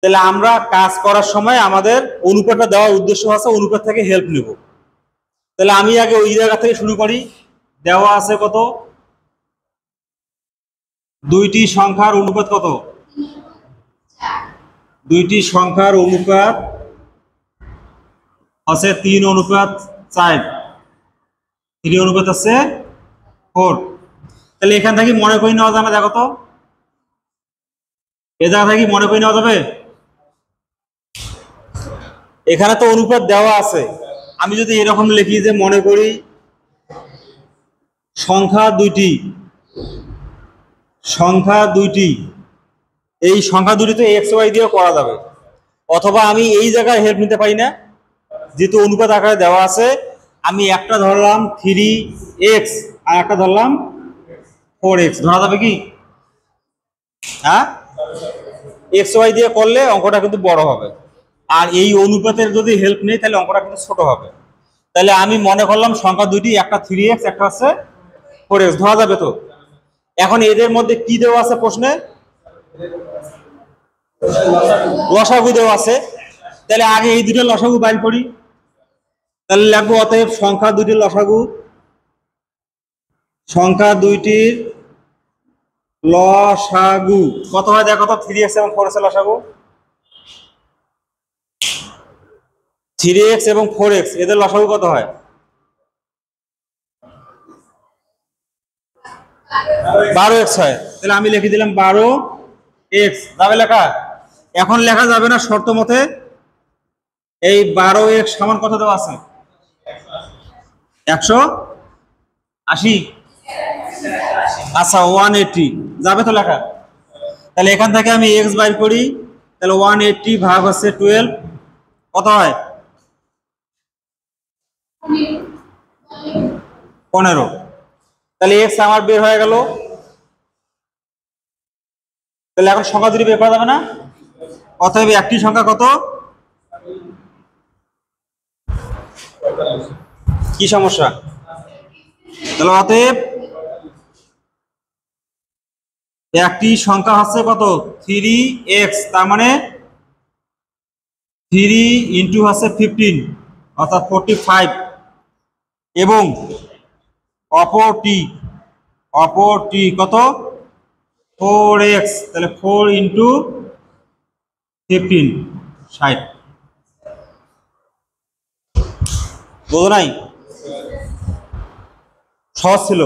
তাহলে আমরা কাজ করার সময় আমাদের অনুপাতটা দেওয়ার উদ্দেশ্য আছে অনুপাত থেকে হেল্প নেব। তাহলে আমি আগে ওই জায়গা থেকে শুরু করি। দেওয়া আছে কত, দুইটি সংখ্যার অনুপাত কত, দুইটি সংখ্যার অনুপাত আছে 3:4, 3:4। তাহলে এখান থেকে মনে করে নেওয়া যাবে, দেখো তো এ জায়গা থেকে মনে করে নেওয়া যাবে। এখানে তো অনুপাত দেওয়া আছে, আমি যদি এরকম লিখি যে মনে করি সংখ্যা দুইটি, এই সংখ্যা দুটি তো এক্স ওয়াই দিয়ে করা যাবে, অথবা আমি এই জায়গায় হেল্প নিতে পারি না, যেহেতু অনুপাত আকারে দেওয়া আছে। আমি একটা ধরলাম 3x আর একটা ধরলাম 4x, ধরা যাবে কি? হ্যাঁ, এক্স ওয়াই দিয়ে করলে অঙ্কটা কিন্তু বড় হবে, আর এই অনুপাতের যদি হেল্প নেই তাহলে অঙ্কটা কিন্তু ছোট হবে। তাহলে আমি মনে করলাম সংখ্যা দুইটি, একটা 3x একটা আছে 4x, ধরা যাবে তো। এখন এদের মধ্যে কি দেওয়া আছে প্রশ্নে, লসাগু দেওয়া আছে। তাহলে আগে এই দুটো লসাগু বাইর করি। তাহলে লিখবো অতএব সংখ্যা দুইটির লসাগু, সংখ্যা দুইটির লসাগু কত হয় দেখো তো, 3x এবং 4x এর লসাগু, 3x এবং 4x এদের লসাগু কত হয়? 12x হয়। তাহলে আমি লিখে দিলাম 12x, যাবে লেখা? এখন লেখা যাবে না শর্ত মতে। এই 12x সমান কত দেওয়া আছে? 180। আচ্ছা 180 যাবে তো লেখা? তাহলে এখান থেকে আমি x বাইর করি। তাহলে 180 ভাগ হচ্ছে 12 কত হয়? 15। তাহলে x আমার বের হয়ে গেল। তাহলে এখন সংখ্যা দুটি বের করা যাবে না? অতএব একটি সংখ্যা কত, কি সমস্যা? তাহলে অতএব একটি সংখ্যা হচ্ছে কত, 3x, তার মানে 3 ইন্টু হচ্ছে 15 অর্থাৎ 45, এবং অপরটি কত, 4x, তাহলে 4 ইন্টু 15 60। বোঝো নাই? সহজ ছিল।